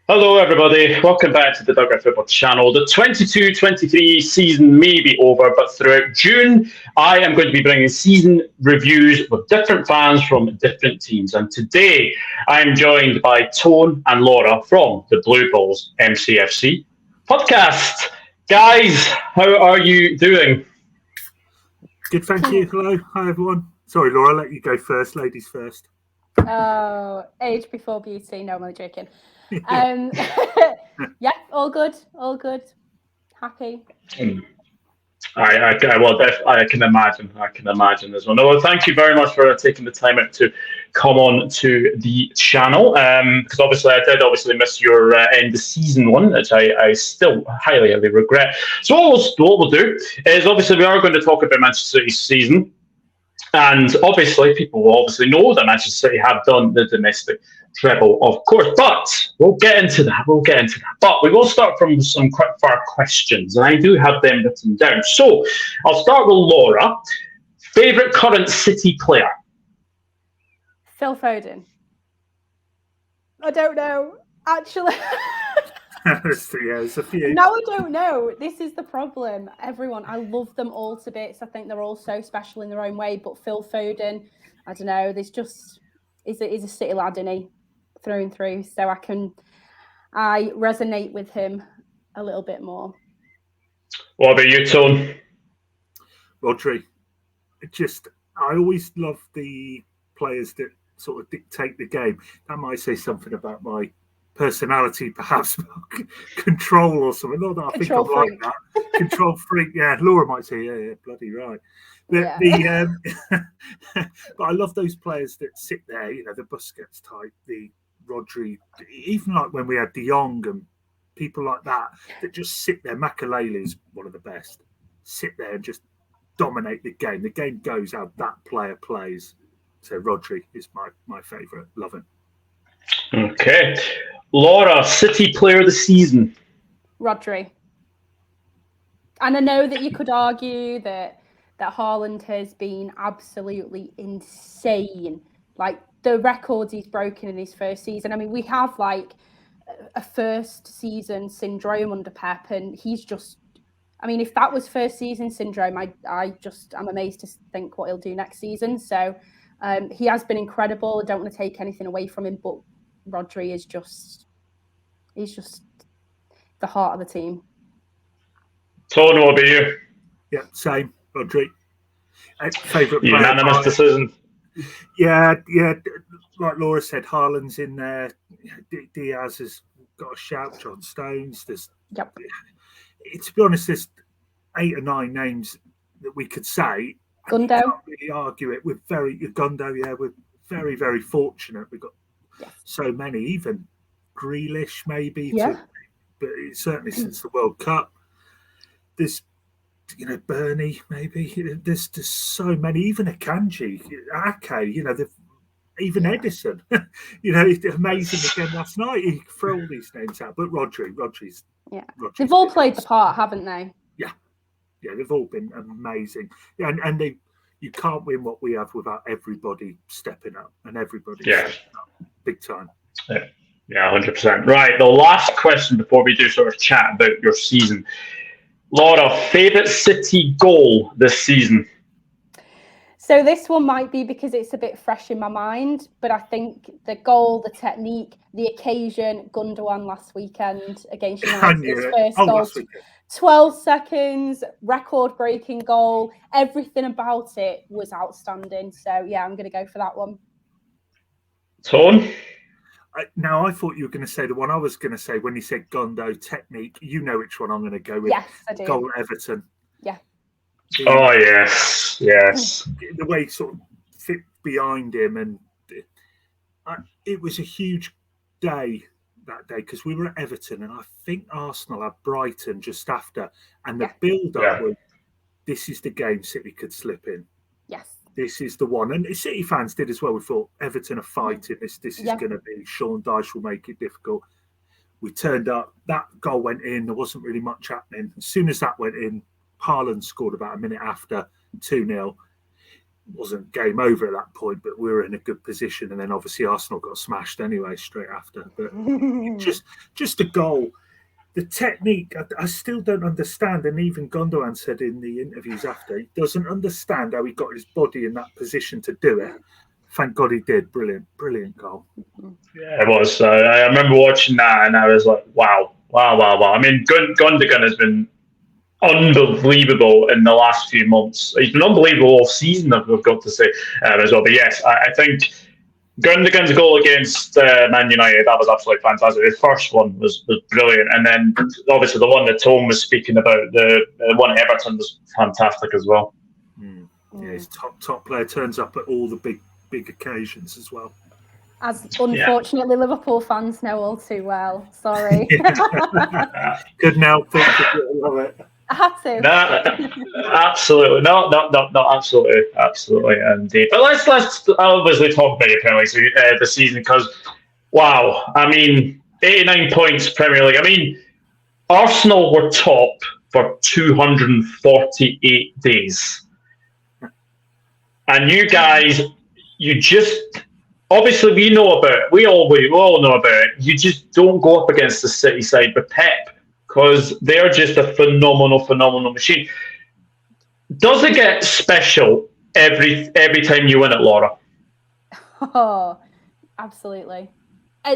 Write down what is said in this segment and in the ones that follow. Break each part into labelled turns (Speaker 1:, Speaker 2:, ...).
Speaker 1: Hello, everybody. Welcome back to the Dugout Football Channel. The 22-23 season may be over, but throughout June, I am going to be bringing season reviews with different fans from different teams. And today, I am joined by Tone and Laura from the Blue Balls MCFC Podcast. Guys, how are you doing?
Speaker 2: Good, thank you. Hello. Hi, everyone. Sorry, Laura, I'll let you go first. Ladies first.
Speaker 3: Oh, age before beauty. No, I'm only joking. Yeah, all good. Happy.
Speaker 1: I can imagine as well. No, thank you very much for taking the time out to come on to the channel. Because obviously I did miss your end of season one, which I still highly regret. So what we'll do is obviously we are going to talk about Manchester City's season. And obviously, people will know that Manchester City have done the domestic treble, of course. But we'll get into that. But we will start from some quickfire questions, and I do have them written down. So I'll start with Laura. Favourite current City player?
Speaker 3: Phil Foden. I don't know, actually.
Speaker 2: There's a few.
Speaker 3: No, I don't know. This is the problem. Everyone, I love them all to bits. I think they're all so special in their own way. But Phil Foden, I don't know. He's a City lad, isn't he? Through and through. So I resonate with him a little bit more.
Speaker 1: What about you, Tone?
Speaker 2: Rodri. I always love the players that sort of dictate the game. That might say something about my personality, perhaps control or something. Not that I think I'm like that. Control freak. Yeah, Laura might say, yeah, bloody right. But I love those players that sit there. You know, the Busquets type, the Rodri, even like when we had De Jong and people like that just sit there. Makalele is one of the best. Sit there and just dominate the game. The game goes how that player plays. So Rodri is my favourite. Love him.
Speaker 1: Okay. Laura, City player of the season?
Speaker 3: Rodri. And I know that you could argue that Haaland has been absolutely insane. Like, the records he's broken in his first season. I mean, we have, like, a first season syndrome under Pep, and he's just... I mean, if that was first season syndrome, I'm amazed to think what he'll do next season. So he has been incredible. I don't want to take anything away from him, but Rodri is he's just the heart of the team.
Speaker 1: Tone, what about you?
Speaker 2: Yeah, same. Rodri. Favourite player.
Speaker 1: Unanimous decision.
Speaker 2: Yeah. Like Laura said, Haaland's in there. Diaz has got a shout. John Stones.
Speaker 3: Yep.
Speaker 2: To be honest, there's 8 or 9 names that we could say.
Speaker 3: Gundo.
Speaker 2: Can't really argue it. We're very, very fortunate. We've got so many, even Grealish maybe.
Speaker 3: Yeah.
Speaker 2: But certainly since the World Cup, there's, Bernie maybe. There's so many, even Akanji, Ake, even Edison. Amazing again last night. You throw all these names out, but Rodri's.
Speaker 3: Yeah, they've all played the part, haven't they?
Speaker 2: Yeah, they've all been amazing. And you can't win what we have without everybody stepping up and everybody stepping up big time.
Speaker 1: Yeah, 100%. Right, the last question before we do sort of chat about your season. Laura, favourite City goal this season?
Speaker 3: So this one might be because it's a bit fresh in my mind, but I think the goal, the technique, the occasion, Gundogan last weekend against United, his first goal, 12 seconds, record-breaking goal. Everything about it was outstanding. So, yeah, I'm going to go for that one.
Speaker 1: Tone?
Speaker 2: Now, I thought you were going to say the one I was going to say when you said Gundo, technique. You know which one I'm going to go with.
Speaker 3: Yes, I do.
Speaker 2: Goal at Everton.
Speaker 3: Yeah.
Speaker 1: Oh, yes.
Speaker 2: The way he sort of fit behind him. And it was a huge day that day because we were at Everton and I think Arsenal had Brighton just after. And the build-up was, this is the game City could slip in.
Speaker 3: Yes.
Speaker 2: This is the one. And City fans did as well. We thought Everton are fighting. This is going to be, Sean Dyche will make it difficult. We turned up. That goal went in. There wasn't really much happening. As soon as that went in, Haaland scored about a minute after, 2-0. wasn't game over at that point, but we were in a good position. And then obviously Arsenal got smashed anyway straight after. But just a goal. The technique, I still don't understand. And even Gundogan said in the interviews after, he doesn't understand how he got his body in that position to do it. Thank God he did. Brilliant goal.
Speaker 1: Yeah, it was. I remember watching that and I was like, wow. I mean, Gundogan has been unbelievable in the last few months. He's been unbelievable all season, I've got to say, as well. But yes, I think Gundogan's goal against Man United, that was absolutely fantastic. The first one was brilliant. And then obviously the one that Tom was speaking about, the one at Everton was fantastic as well.
Speaker 2: Yeah, his top player turns up at all the big occasions as well.
Speaker 3: As unfortunately Liverpool fans know all too well. Sorry.
Speaker 2: Couldn't help it. I love it.
Speaker 3: I had to.
Speaker 1: No, absolutely. No, absolutely indeed. But let's obviously talk about your Premier League this season because, wow, I mean, 89 points Premier League. I mean, Arsenal were top for 248 days. And you guys, obviously we all know about it. You just don't go up against the City side with Pep because they're just a phenomenal machine. Does it get special every time you win it, Laura?
Speaker 3: Oh, absolutely.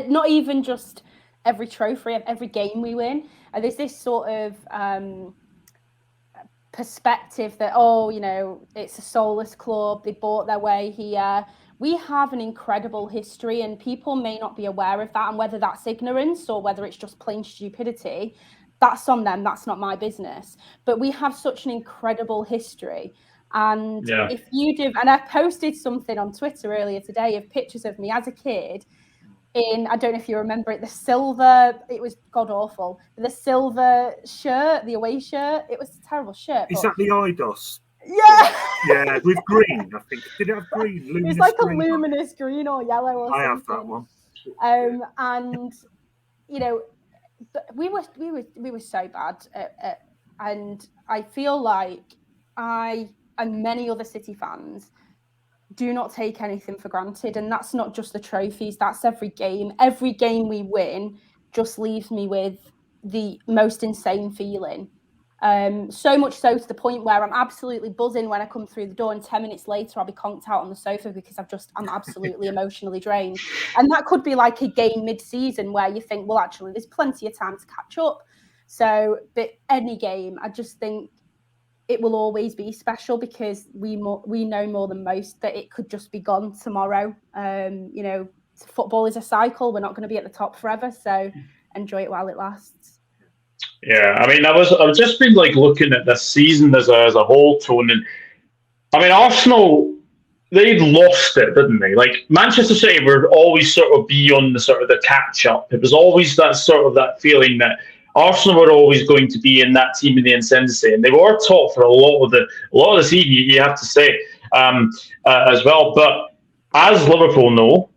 Speaker 3: Not even just every trophy, every game we win. There's this sort of perspective that, it's a soulless club. They bought their way here. We have an incredible history and people may not be aware of that. And whether that's ignorance or whether it's just plain stupidity, that's on them. That's not my business. But we have such an incredible history. And if you do, and I posted something on Twitter earlier today of pictures of me as a kid in, I don't know if you remember it, the silver, it was god awful, the silver shirt, the away shirt. It was a terrible shirt.
Speaker 2: Is that the IDOS?
Speaker 3: Yeah,
Speaker 2: with green, I think. Did it have green?
Speaker 3: It's like a luminous green or yellow or something.
Speaker 2: I have that one.
Speaker 3: And we were so bad and I feel like I and many other City fans do not take anything for granted, and that's not just the trophies, that's every game we win just leaves me with the most insane feeling. So much so to the point where I'm absolutely buzzing when I come through the door, and 10 minutes later I'll be conked out on the sofa because I'm absolutely emotionally drained. And that could be like a game mid-season where you think, well, actually, there's plenty of time to catch up. So, but any game, I just think it will always be special because we know more than most that it could just be gone tomorrow. Football is a cycle. We're not going to be at the top forever, so enjoy it while it lasts.
Speaker 1: Yeah, I mean, I've just been looking at this season as a whole, Tone, and I mean, Arsenal, they lost it, didn't they? Manchester City were always sort of be on the catch up. It was always that feeling that Arsenal were always going to be in that team in the ascendancy, and they were top for a lot of the season. You have to say as well. But as Liverpool know,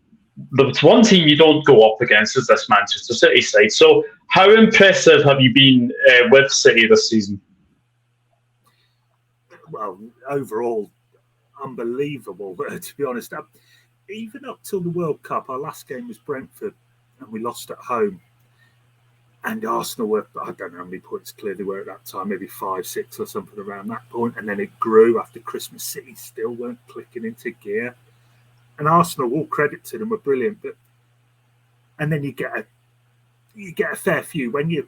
Speaker 1: the one team you don't go up against is this Manchester City side. So, how impressive have you been with City this season?
Speaker 2: Well, overall, unbelievable. To be honest, even up till the World Cup, our last game was Brentford, and we lost at home. And Arsenal were, I don't know how many points clear they were at that time, maybe 5, 6 or something around that point. And then it grew after Christmas. City still weren't clicking into gear. And Arsenal, all credit to them, were brilliant. And then you get a fair few. When you're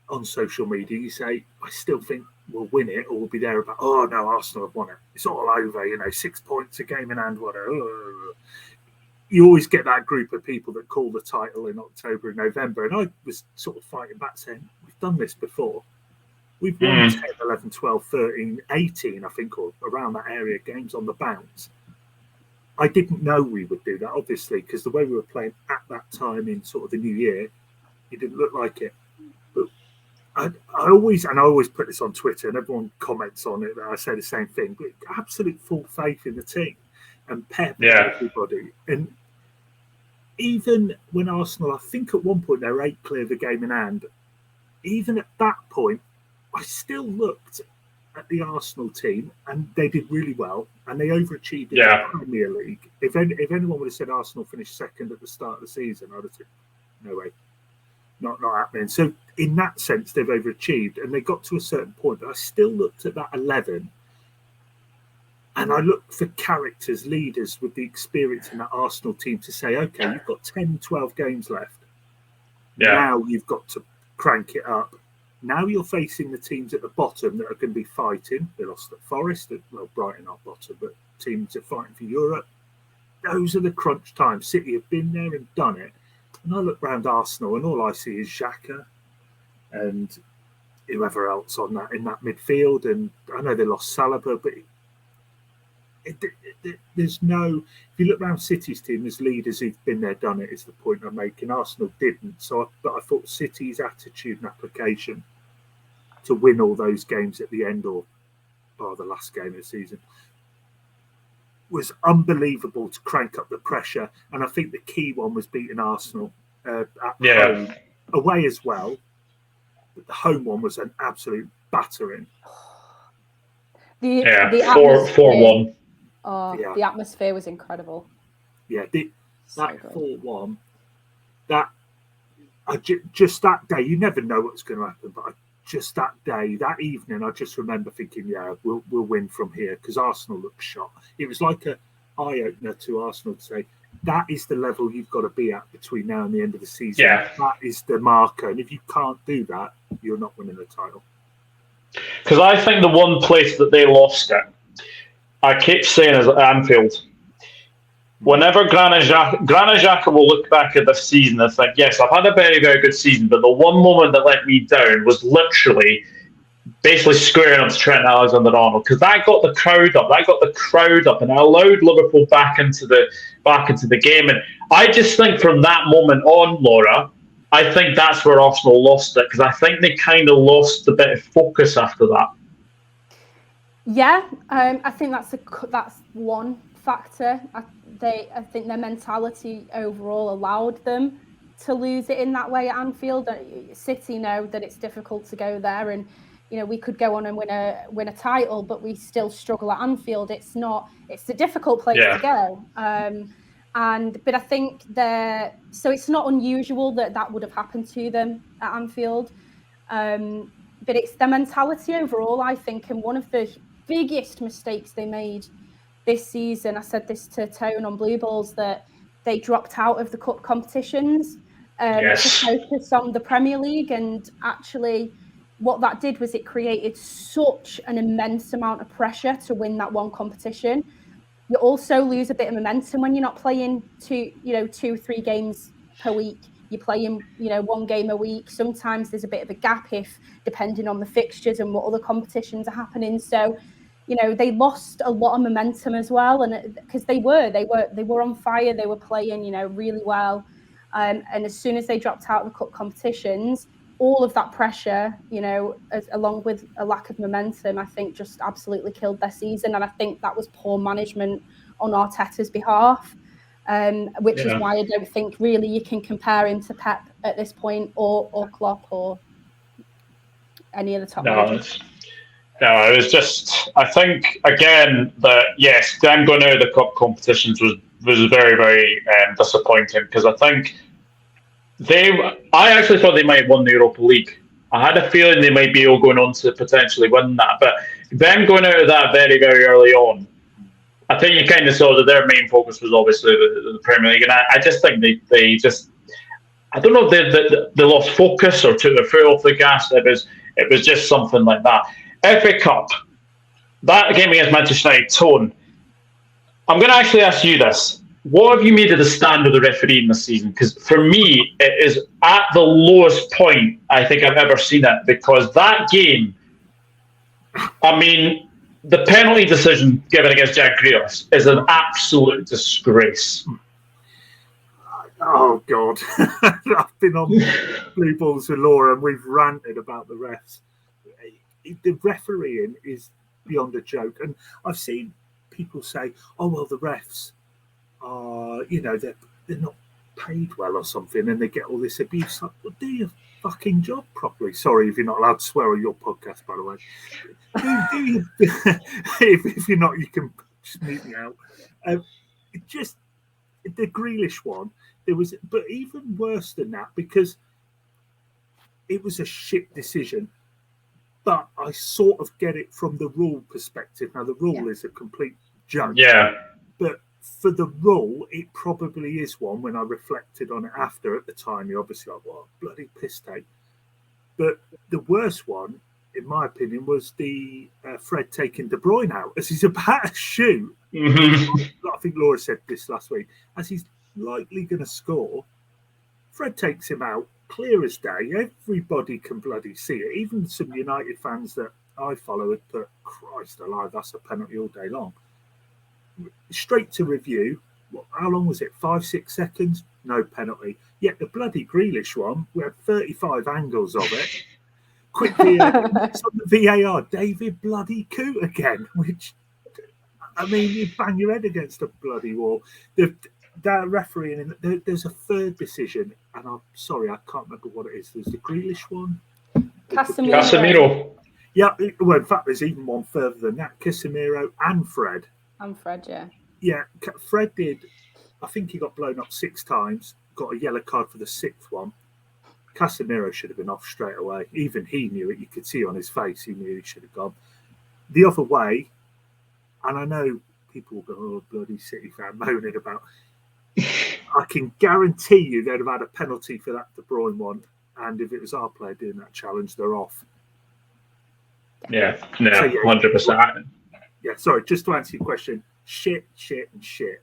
Speaker 2: on social media, you say, I still think we'll win it, or we'll be there about, oh no, Arsenal have won it. It's all over, 6 points, a game in hand, whatever. You always get that group of people that call the title in October and November. And I was sort of fighting back saying, we've done this before. We've won 10, 11, 12, 13, 18, I think, or around that area, games on the bounce. I didn't know we would do that, obviously, because the way we were playing at that time in sort of the new year, it didn't look like it. But I always put this on Twitter, and everyone comments on it that I say the same thing. But absolute full faith in the team and Pep and everybody. And even when Arsenal, I think at one point they were 8 clear of the game in hand, even at that point, I still looked at the Arsenal team, and they did really well, and they overachieved in the Premier League. If anyone would have said Arsenal finished second at the start of the season, I'd have said, no way, not happening. So in that sense, they've overachieved, and they got to a certain point. But I still looked at that 11, and I looked for characters, leaders with the experience in that Arsenal team to say, okay, you've got 10, 12 games left. Yeah. Now you've got to crank it up. Now you're facing the teams at the bottom that are going to be fighting. They lost at Forest, well, Brighton are bottom, but teams are fighting for Europe. Those are the crunch times. City have been there and done it. And I look round Arsenal, and all I see is Xhaka and whoever else in that midfield. And I know they lost Saliba, but there's no. If you look around City's team, there's leaders who've been there, done it. Is the point I'm making. Arsenal didn't. But I thought City's attitude and application to win all those games at the end, or the last game of the season, was unbelievable to crank up the pressure. And I think the key one was beating Arsenal at home, away as well. But the home one was an absolute battering.
Speaker 3: The
Speaker 1: 4-1.
Speaker 3: The atmosphere was incredible.
Speaker 2: Yeah, that 4-1, just that day, you never know what's going to happen, but just that day, that evening, I just remember thinking, we'll win from here, because Arsenal looked shot. It was like an eye-opener to Arsenal to say, that is the level you've got to be at between now and the end of the season. Yeah. That is the marker, and if you can't do that, you're not winning the title.
Speaker 1: Because I think the one place that they lost it, I keep saying, is at Anfield. Whenever Granit Xhaka will look back at this season and think, yes, I've had a very, very good season, but the one moment that let me down was literally basically squaring up to Trent Alexander-Arnold, because that got the crowd up, and it allowed Liverpool back into the game. And I just think from that moment on, Laura, I think that's where Arsenal lost it, because I think they kind of lost a bit of focus after that.
Speaker 3: Yeah, I think that's one factor. I think their mentality overall allowed them to lose it in that way at Anfield. City know that it's difficult to go there, and we could go on and win a title, but we still struggle at Anfield. It's a difficult place to go. But I think so it's not unusual that would have happened to them at Anfield. But it's their mentality overall, I think, and one of the biggest mistakes they made this season, I said this to Tone on Blue Balls, that they dropped out of the cup competitions to focus on the Premier League. And actually what that did was it created such an immense amount of pressure to win that one competition. You also lose a bit of momentum when you're not playing 2-3 games per week. You're playing, one game a week. Sometimes there's a bit of a gap depending on the fixtures and what other competitions are happening. So, they lost a lot of momentum as well, and because they were on fire, they were playing, really well. And as soon as they dropped out of the cup competitions, all of that pressure, along with a lack of momentum, I think just absolutely killed their season. And I think that was poor management on Arteta's behalf. Which is why I don't think really you can compare him to Pep at this point, or Klopp, or any of the top managers.
Speaker 1: No, it was just, I think, again, that, yes, them going out of the cup competitions was very, very disappointing, because I think I actually thought they might have won the Europa League. I had a feeling they might be all going on to potentially win that, but them going out of that very, very early on, I think you kind of saw that their main focus was obviously the Premier League, and I just think they just, I don't know if they lost focus or took their foot off the gas. It was just something like that. FA Cup, that game against Manchester United, Tone, I'm going to actually ask you this. What have you made of the stand of the refereeing this season? Because for me, it is at the lowest point I think I've ever seen it, because that game, I mean, the penalty decision given against Jack Grealish is an absolute disgrace.
Speaker 2: Oh, God. I've been on Blue Balls with Laura and we've ranted about the refs. The refereeing is beyond a joke. And I've seen people say, oh, well, the refs are, they're not paid well or something, and they get all this abuse. Like, well, do your fucking job properly. Sorry if you're not allowed to swear on your podcast, by the way. If you're not, you can just mute me out. Just the Grealish one, but even worse than that, because it was a shit decision. But I sort of get it from the rule perspective. Now, the rule is a complete joke.
Speaker 1: Yeah.
Speaker 2: But for the rule, it probably is one. When I reflected on it after, at the time, you're obviously like, what a bloody piss take. But the worst one, in my opinion, was the Fred taking De Bruyne out as he's about to shoot. Mm-hmm. I think Laura said this last week. As he's likely going to score, Fred takes him out, clear as day. Everybody can bloody see it. Even some United fans that I follow had put, Christ alive, that's a penalty all day long. Straight to review. How long was it? 5-6 seconds? No penalty. Yet the bloody Grealish one, we had 35 angles of it. Quickly, it's on the VAR. David bloody Coote again, which, I mean, you bang your head against a bloody wall. That refereeing, there's a third decision, and I'm sorry, I can't remember what it is. There's the Grealish one.
Speaker 1: Casemiro.
Speaker 2: Yeah, well, in fact, there's even one further than that. Casemiro and Fred.
Speaker 3: Yeah.
Speaker 2: Yeah, Fred did, I think he got blown up 6 times, got a yellow card for the 6th one. Casemiro should have been off straight away. Even he knew it. You could see on his face, he knew he should have gone. The other way, and I know people will go, oh, bloody City fan moaning about, I can guarantee you they'd have had a penalty for that De Bruyne one. And if it was our player doing that challenge, they're off.
Speaker 1: Yeah, 100%.
Speaker 2: Yeah, sorry, just to answer your question, shit, and shit.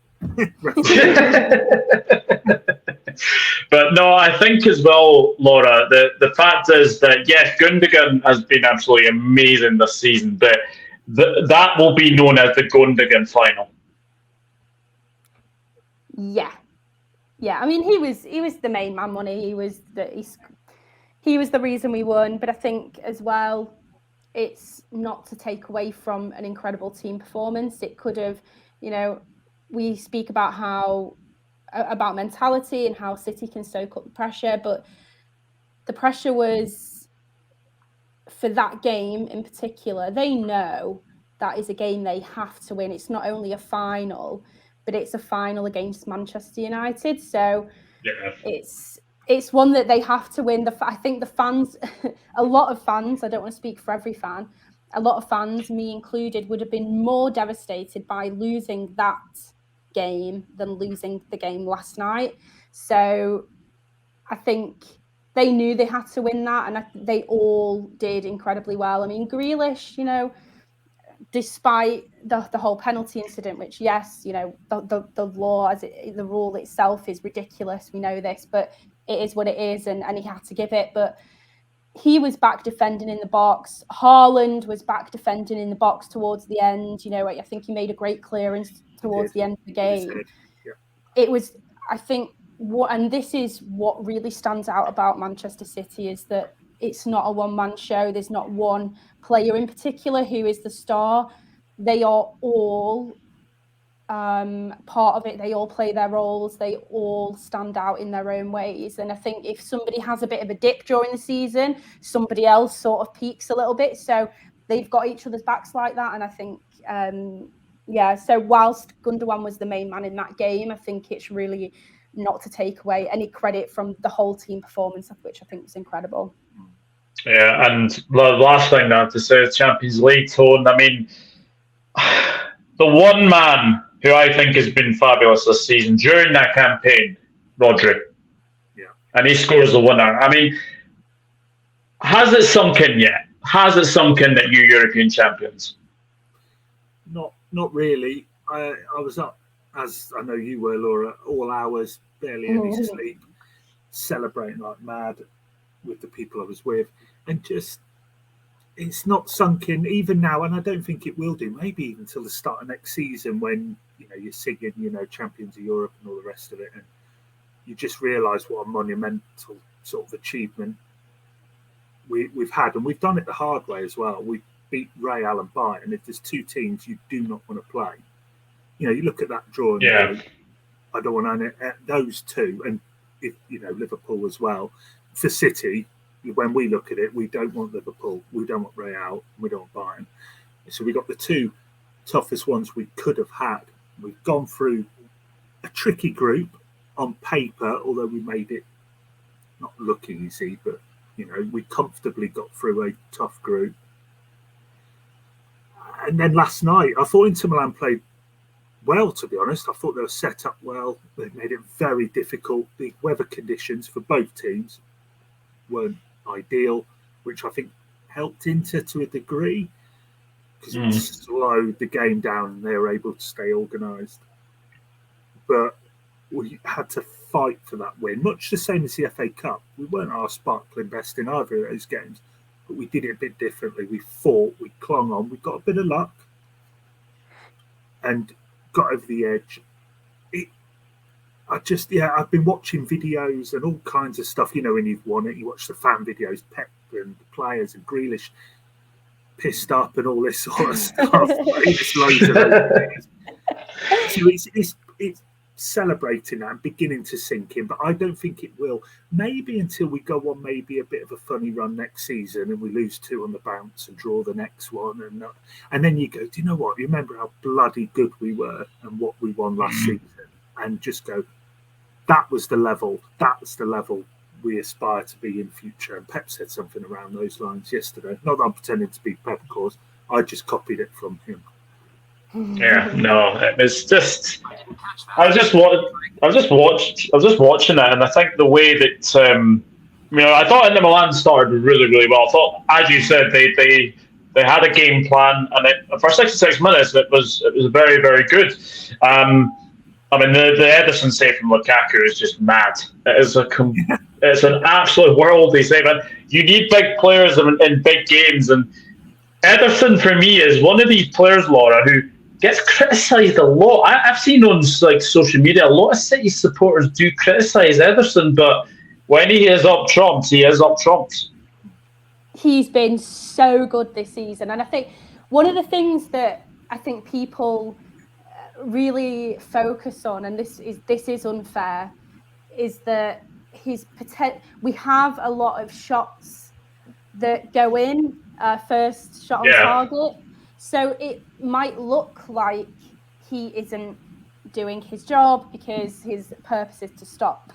Speaker 1: But no, I think as well, Laura, the fact is that, yes, Gundogan has been absolutely amazing this season, but that will be known as the Gundogan Final.
Speaker 3: Yeah. I mean, he was the main man, wasn't he? He was the reason we won. But I think as well, it's not to take away from an incredible team performance. It could have, we speak about about mentality and how City can soak up the pressure, but the pressure was for that game in particular. They know that is a game they have to win. It's not only a final, but it's a final against Manchester United. So it's one that they have to win. I think the fans, a lot of fans, I don't want to speak for every fan, a lot of fans, me included, would have been more devastated by losing that game than losing the game last night. So I think they knew they had to win that, and they all did incredibly well. I mean, Grealish, despite the whole penalty incident, which, yes, the law, the rule itself is ridiculous. We know this, but it is what it is, and he had to give it. But he was back defending in the box. Haaland was back defending in the box towards the end. I think he made a great clearance towards the end of the game. It was, I think, and this is what really stands out about Manchester City, is that it's not a one-man show. There's not one player in particular who is the star. They are all part of it. They all play their roles. They all stand out in their own ways. And I think if somebody has a bit of a dip during the season, somebody else sort of peaks a little bit. So they've got each other's backs like that. And I think, so whilst Gundogan was the main man in that game, I think it's really not to take away any credit from the whole team performance, which I think was incredible.
Speaker 1: Yeah, and the last thing I have to say is Champions League tone. I mean, the one man who I think has been fabulous this season during that campaign, Rodri.
Speaker 2: Yeah.
Speaker 1: And he scores the winner. I mean, has it sunk in yet? Has it sunk in that you're European champions?
Speaker 2: Not really. I was up, as I know you were, Laura, all hours, barely any sleep, celebrating like mad with the people I was with, and just it's not sunk in even now, and I don't think it will do. Maybe even until the start of next season, when you're singing, champions of Europe and all the rest of it, and you just realise what a monumental sort of achievement we've had, and we've done it the hard way as well. We beat Real and Bayern, and if there's two teams you do not want to play, you look at that draw. And I don't want to those two, and if Liverpool as well. For City, when we look at it, we don't want Liverpool, we don't want Real, we don't want Bayern. So we got the two toughest ones we could have had. We've gone through a tricky group on paper, although we made it not look easy, but we comfortably got through a tough group. And then last night, I thought Inter Milan played well, to be honest. I thought they were set up well. They made it very difficult. The weather conditions for both teams weren't ideal, which I think helped Inter to a degree because it slowed the game down and they were able to stay organised. But we had to fight for that win, much the same as the FA Cup. We weren't our sparkling best in either of those games, but we did it a bit differently. We fought, we clung on, we got a bit of luck and got over the edge. I've been watching videos and all kinds of stuff. When you've won it, you watch the fan videos, Pep and the players and Grealish pissed up and all this sort of stuff. It's loads of those things. So it's celebrating that and beginning to sink in, but I don't think it will. Maybe until we go on maybe a bit of a funny run next season and we lose 2 on the bounce and draw the next one. And then you go, do you know what? You remember how bloody good we were and what we won last season? And just go, that was the level we aspire to be in future. And Pep said something around those lines yesterday. Not that I'm pretending to be Pep, of course. I just copied it from him.
Speaker 1: Yeah, no, it was just. I was just watching it, and I think the way that I thought Inter Milan started really, really well. I thought, as you said, they had a game plan, and for 66 minutes it was very, very good. The Ederson save from Lukaku is just mad. It's an absolute worldly save, and you need big players in big games. And Ederson, for me, is one of these players, Laura, who gets criticised a lot. I've seen on social media a lot of City supporters do criticise Ederson, but when he is up trumps, he is up trumps.
Speaker 3: He's been so good this season, and I think one of the things that I think people really focus on, and this is unfair, is that we have a lot of shots that go in, first shot on target. So it might look like he isn't doing his job because his purpose is to stop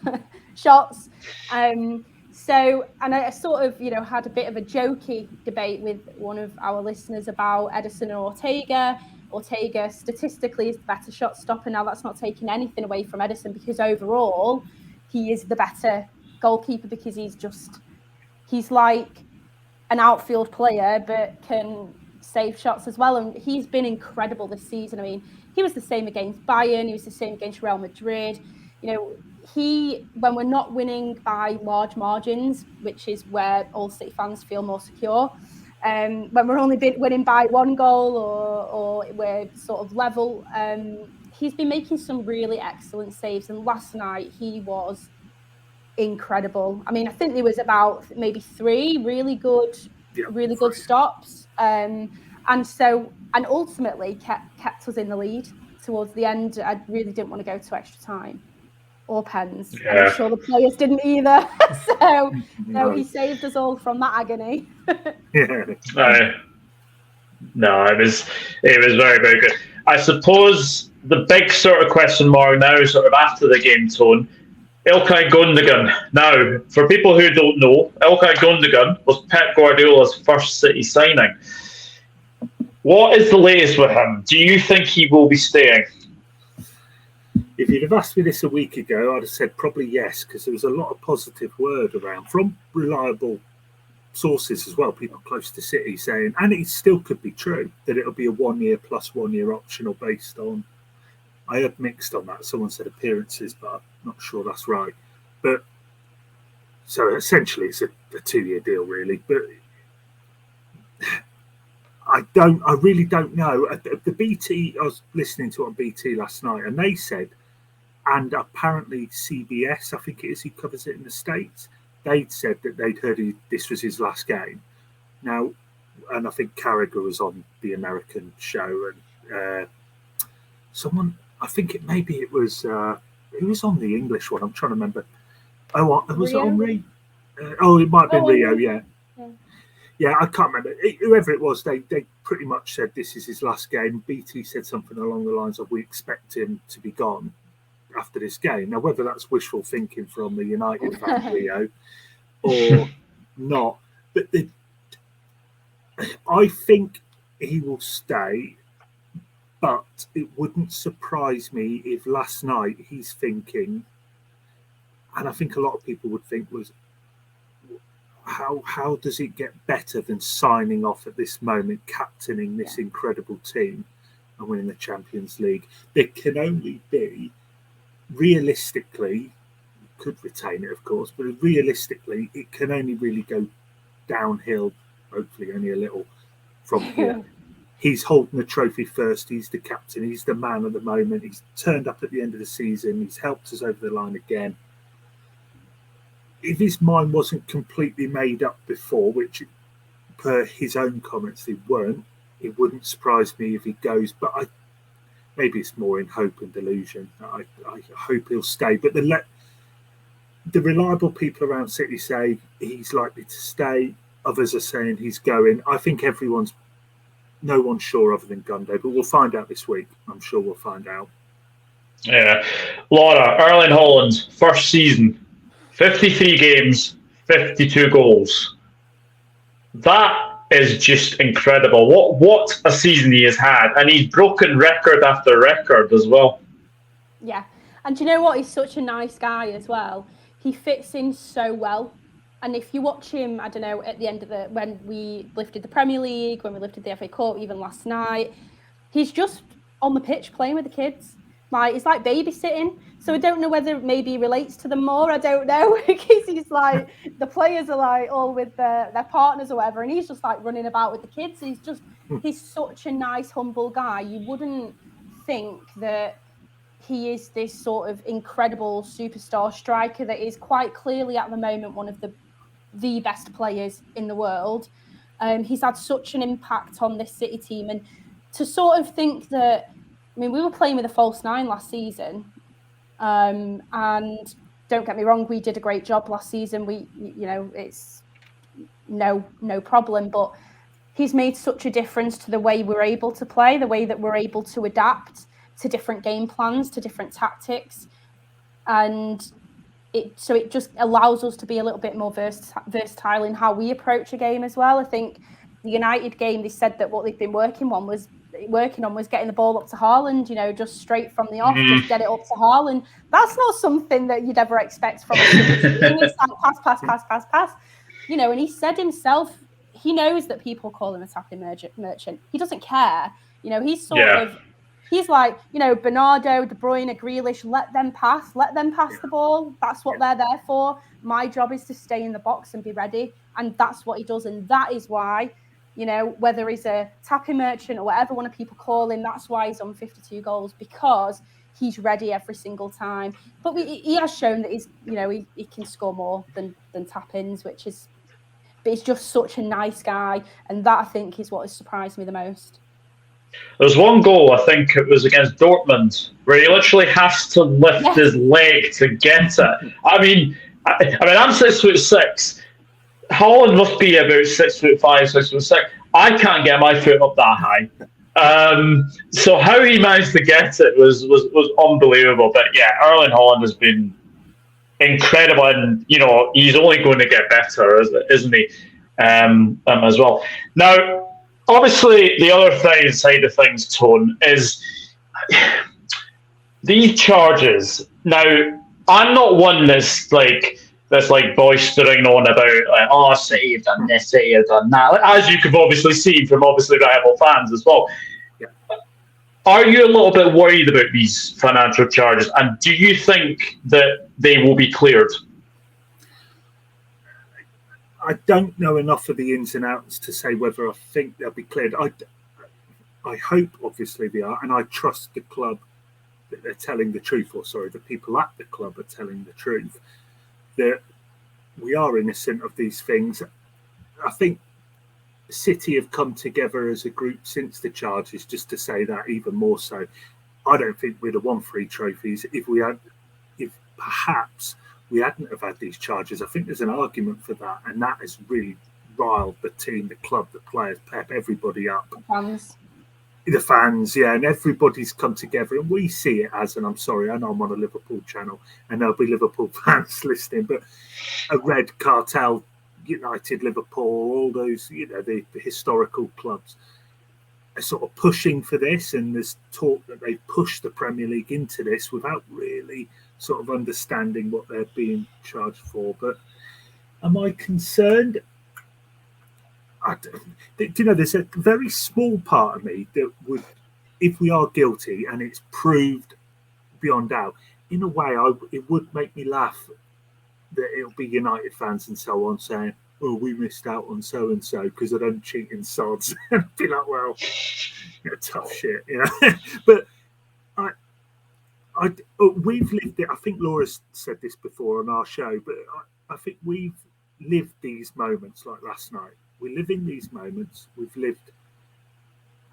Speaker 3: shots. And I sort of, had a bit of a jokey debate with one of our listeners about Ederson and Ortega. Ortega statistically is the better shot stopper. Now that's not taking anything away from Ederson because overall he is the better goalkeeper because he's like an outfield player but can save shots as well, and he's been incredible this season. I mean, he was the same against Bayern, he was the same against Real Madrid. When we're not winning by large margins, which is where all City fans feel more secure, when we're only winning by 1 goal or we're sort of level, he's been making some really excellent saves, and last night he was incredible. I mean, I think there was about maybe 3 really good stops, and ultimately kept us in the lead towards the end. I really didn't want to go to extra time or pens. Yeah. I'm sure the players didn't either. So he saved us all from that agony.
Speaker 1: No, it was very, very good. I suppose the big sort of question mark now, sort of after the game, Tone, Ilkay Gundogan. Now, for people who don't know, Ilkay Gundogan was Pep Guardiola's first City signing. What is the latest with him? Do you think he will be staying?
Speaker 2: If you'd have asked me this a week ago, I'd have said probably yes, because there was a lot of positive word around from reliable sources as well, people close to City saying, and it still could be true, that it'll be a 1 year plus 1 year optional based on, I heard mixed on that. Someone said appearances, but I'm not sure that's right. But so essentially it's a 2 year deal really, but I really don't know. The BT, I was listening to it on BT last night, and they said, and apparently CBS, I think it is, who covers it in the States, they'd said that they'd heard this was his last game. Now, and I think Carragher was on the American show, and someone, I think it was who was on the English one? I'm trying to remember. Oh, was
Speaker 3: Rio?
Speaker 2: it Henry? It might have been Rio. Yeah. Yeah, I can't remember. Whoever it was, they pretty much said this is his last game. BT said something along the lines of, we expect him to be gone after this game. Now, whether that's wishful thinking from the United fan, Rio, or not, but I think he will stay, but it wouldn't surprise me if last night he's thinking, and I think a lot of people would think was, how does it get better than signing off at this moment, captaining this incredible team and winning the Champions League? There can only be, realistically, could retain it, of course, but realistically, it can only really go downhill, hopefully only a little from here. He's holding the trophy first. He's the captain. He's the man at the moment. He's turned up at the end of the season. He's helped us over the line again. If his mind wasn't completely made up before, which per his own comments they weren't, it wouldn't surprise me if he goes. But maybe it's more in hope and delusion. I hope he'll stay. But the reliable people around City say he's likely to stay. Others are saying he's going. I think no one's sure other than Gundo, but we'll find out this week. I'm sure we'll find out.
Speaker 1: Yeah. Laura, Erling Haaland, first season, 53 games, 52 goals. That is just incredible. What a season he has had. And he's broken record after record as well.
Speaker 3: Yeah. And do you know what? He's such a nice guy as well. He fits in so well. And if you watch him, I don't know, at the end of when we lifted the Premier League, when we lifted the FA Cup, even last night, he's just on the pitch playing with the kids. It's like babysitting. So I don't know whether maybe he relates to them more. I don't know, because he's like, the players are like all with their partners or whatever, and he's just like running about with the kids. He's such a nice, humble guy. You wouldn't think that he is this sort of incredible superstar striker that is quite clearly at the moment one of the best players in the world. He's had such an impact on this City team, and to sort of think that, I mean, we were playing with a false nine last season, and don't get me wrong, we did a great job last season. It's no problem, but he's made such a difference to the way we're able to play, the way that we're able to adapt to different game plans, to different tactics, and it just allows us to be a little bit more versatile in how we approach a game as well. I think the United game, they said that what they've been working on was getting the ball up to Haaland, just straight from the off, just get it up to Haaland. That's not something that you'd ever expect from a team. It's like pass. And he said himself, he knows that people call him a tapping merchant. He doesn't care. He's sort of, he's like, Bernardo, De Bruyne, Grealish, let them pass the ball. That's what they're there for. My job is to stay in the box and be ready. And that's what he does. And that is why, whether he's a tapping merchant or whatever one of people call him, that's why he's on 52 goals, because he's ready every single time. But he has shown that he can score more than tap-ins, but he's just such a nice guy. And that, I think, is what has surprised me the most.
Speaker 1: There's one goal, I think it was against Dortmund, where he literally has to lift his leg to get it. I mean, I'm 6'6". Haaland must be about 6'5", 6'6". I can't get my foot up that high. So how he managed to get it was unbelievable. But yeah, Erling Haaland has been incredible, and he's only going to get better, isn't he? As well. Now, obviously, the other side of things, Tone, is these charges. Now, I'm not one that's boistering on about, City have done this, City have done that, as you could obviously see from rival fans as well.
Speaker 2: Yeah.
Speaker 1: Are you a little bit worried about these financial charges, and do you think that they will be cleared?
Speaker 2: I don't know enough of the ins and outs to say whether I think they'll be cleared. I hope, obviously, they are, and I trust the club that they're telling the truth, the people at the club are telling the truth, that we are innocent of these things. I think City have come together as a group since the charges, just to say that even more so. I don't think we'd have won 3 trophies if we had perhaps we hadn't have had these charges. I think there's an argument for that, and that has really riled the team, the club, the players, Pep, everybody up. The fans, yeah, and everybody's come together, and we see it as, and I'm sorry, I know I'm on a Liverpool channel, and there'll be Liverpool fans listening, but a red cartel, United, Liverpool, all those, the historical clubs are sort of pushing for this, and there's talk that they pushed the Premier League into this without really sort of understanding what they're being charged for. But am I concerned? There's a very small part of me that would, if we are guilty and it's proved beyond doubt, in a way, it would make me laugh that it'll be United fans and so on saying, "Oh, we missed out on so and so because they don't cheat in sods." And I'd be like, "Well, tough shit," But we've lived it. I think Laura's said this before on our show, but I think we've lived these moments like last night. We live in these moments. We've lived.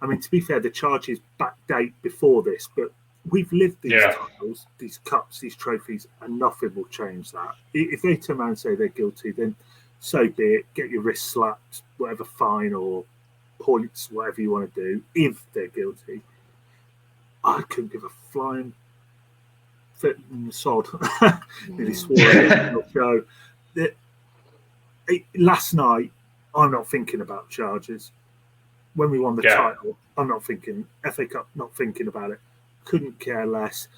Speaker 2: I mean, to be fair, the charges backdate before this, but we've lived these titles, these cups, these trophies, and nothing will change that. If they turn around and say they're guilty, then so be it. Get your wrist slapped, whatever fine or points, whatever you want to do. If they're guilty, I couldn't give a flying sod. Nearly swore on the show. Last night, I'm not thinking about charges. When we won the title, I'm not thinking. FA Cup, not thinking about it. Couldn't care less.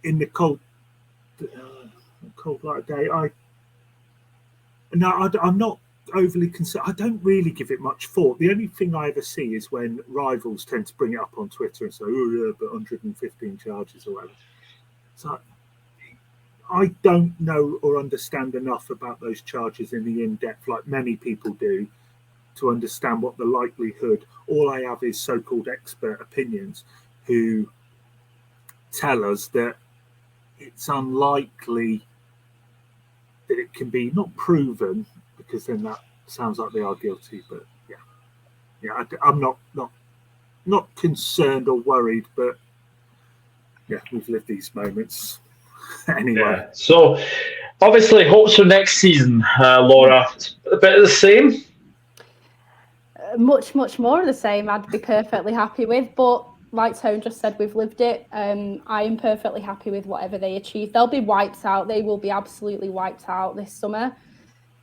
Speaker 2: In the cold light day, I'm not overly concerned. I don't really give it much thought. The only thing I ever see is when rivals tend to bring it up on Twitter and say, "Oh yeah, but 115 charges or whatever." So I don't know or understand enough about those charges in the in-depth, like many people do, to understand what the likelihood. All I have is so-called expert opinions who tell us that it's unlikely that it can be not proven, because then that sounds like they are guilty. But I'm not concerned or worried, but we've lived these moments anyway.
Speaker 1: Yeah. So obviously hopes for next season, Laura, a bit of the same.
Speaker 3: Much more of the same. I'd be perfectly happy with, but like Tone just said, we've lived it. I am perfectly happy with whatever they achieve. They'll be wiped out. They will be absolutely wiped out this summer.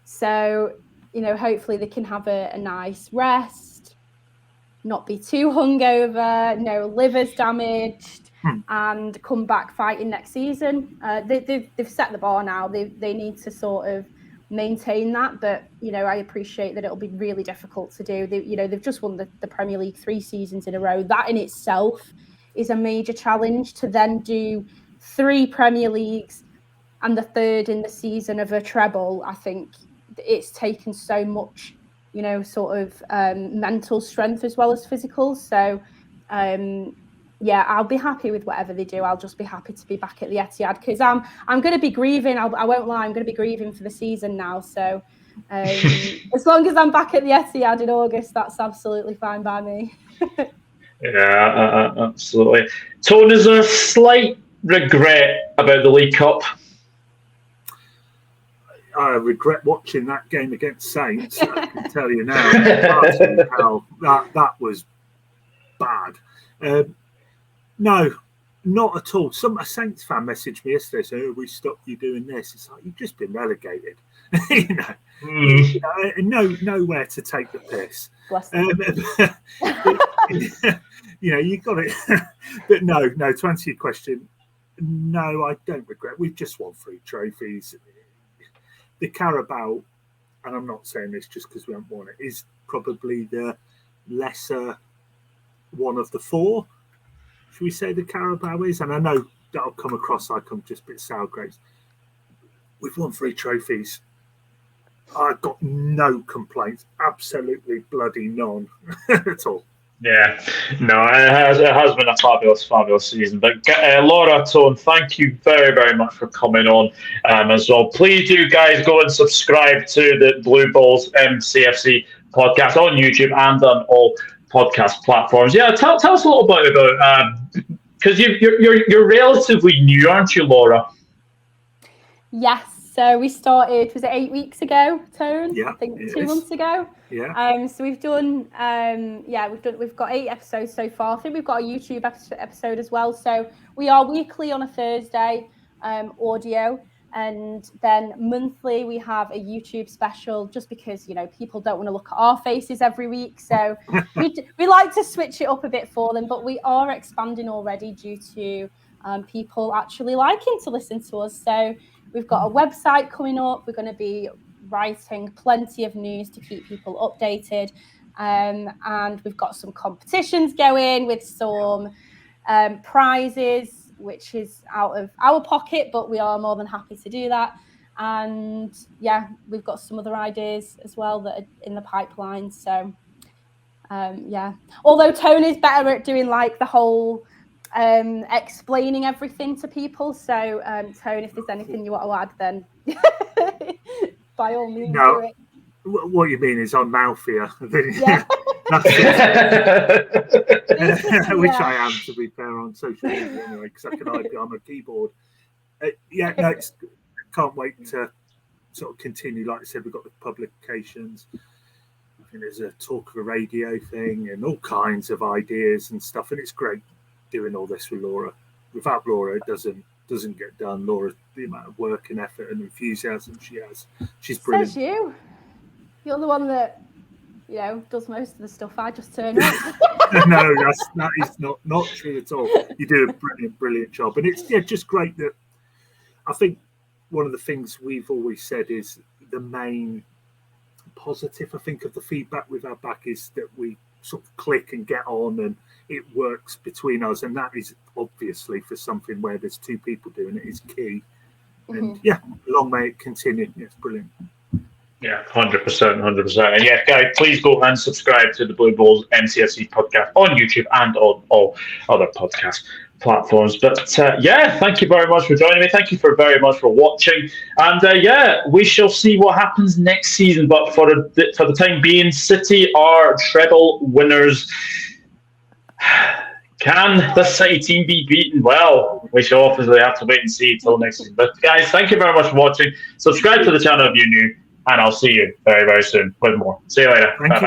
Speaker 3: So, hopefully they can have a nice rest, not be too hungover, no livers damaged, and come back fighting next season. They've set the bar now. They need to sort of maintain that, but I appreciate that it'll be really difficult to do. They've just won the Premier League 3 seasons in a row. That in itself is a major challenge. To then do 3 Premier Leagues and the 3rd in the season of a treble, I think it's taken so much sort of mental strength as well as physical. So I'll be happy with whatever they do. I'll just be happy to be back at the Etihad, because I'm going to be grieving. I won't lie, I'm going to be grieving for the season now. So as long as I'm back at the Etihad in August, that's absolutely fine by me.
Speaker 1: Yeah, absolutely. Tone, is there a slight regret about the League Cup?
Speaker 2: I regret watching that game against Saints. I can tell you now. That was bad. No, not at all. A Saints fan messaged me yesterday saying, "Oh, we stopped you doing this." It's like, you've just been relegated. Nowhere to take the piss. You got it. But no, to answer your question, no, I don't regret. We've just won 3 trophies. The Carabao, and I'm not saying this just because we haven't won it, is probably the lesser one of the 4. Should we say the Carabao is? And I know that'll come across like I'm just a bit sour grapes. We've won 3 trophies. I've got no complaints. Absolutely bloody none at all.
Speaker 1: Yeah, no, it has been a fabulous season. But Laura, Tone, thank you very, very much for coming on as well. Please do, guys, go and subscribe to the Blue Balls MCFC podcast on YouTube and on all podcast platforms. Yeah, tell us a little bit about because you're relatively new, aren't you, Laura?
Speaker 3: Yes. So we started, was it 8 weeks ago, Tone?
Speaker 2: Yeah,
Speaker 3: I think
Speaker 2: it
Speaker 3: 2
Speaker 2: is.
Speaker 3: months ago.
Speaker 2: Yeah.
Speaker 3: So we've done, we've got 8 episodes so far. I think we've got a YouTube episode as well. So we are weekly on a Thursday, audio, and then monthly we have a YouTube special. Just because people don't want to look at our faces every week, so we like to switch it up a bit for them. But we are expanding already due to people actually liking to listen to us. So we've got a website coming up. We're going to be writing plenty of news to keep people updated. And we've got some competitions going with some prizes, which is out of our pocket, but we are more than happy to do that. And yeah, we've got some other ideas as well that are in the pipeline. So although Tony's better at doing like the whole explaining everything to people. So Tone, if there's anything you want to add, then by all means do it.
Speaker 2: What you mean is I'm mouthier.
Speaker 3: Yeah.
Speaker 2: Which I am, to be fair, on social media anyway, because I can hide behind my keyboard. Can't wait to sort of continue. Like I said, we've got the publications. I think there's a talk of a radio thing and all kinds of ideas and stuff, and it's great doing all this with Laura. Without Laura, it doesn't get done. Laura, the amount of work and effort and enthusiasm she has, she's brilliant.
Speaker 3: Says you. You're the one that does most of the stuff. I just turn up.
Speaker 2: No, that is not true at all. You do a brilliant job, and it's just great that I think one of the things we've always said is the main positive, I think, of the feedback we've had back is that we sort of click and get on and it works between us, and that is obviously for something where there's 2 people doing it is key. And long may it continue. It's brilliant.
Speaker 1: Yeah, 100%. And yeah, guys, please go and subscribe to the Blue Balls MCFC podcast on YouTube and on all other podcast platforms. But thank you very much for joining me. Thank you very much for watching. And we shall see what happens next season. But for the time being, City are treble winners. Can the City team be beaten? Well, we shall obviously have to wait and see until next season. But guys, thank you very much for watching. Subscribe to the channel if you're new, and I'll see you very, very soon with more. See you later. Bye-bye.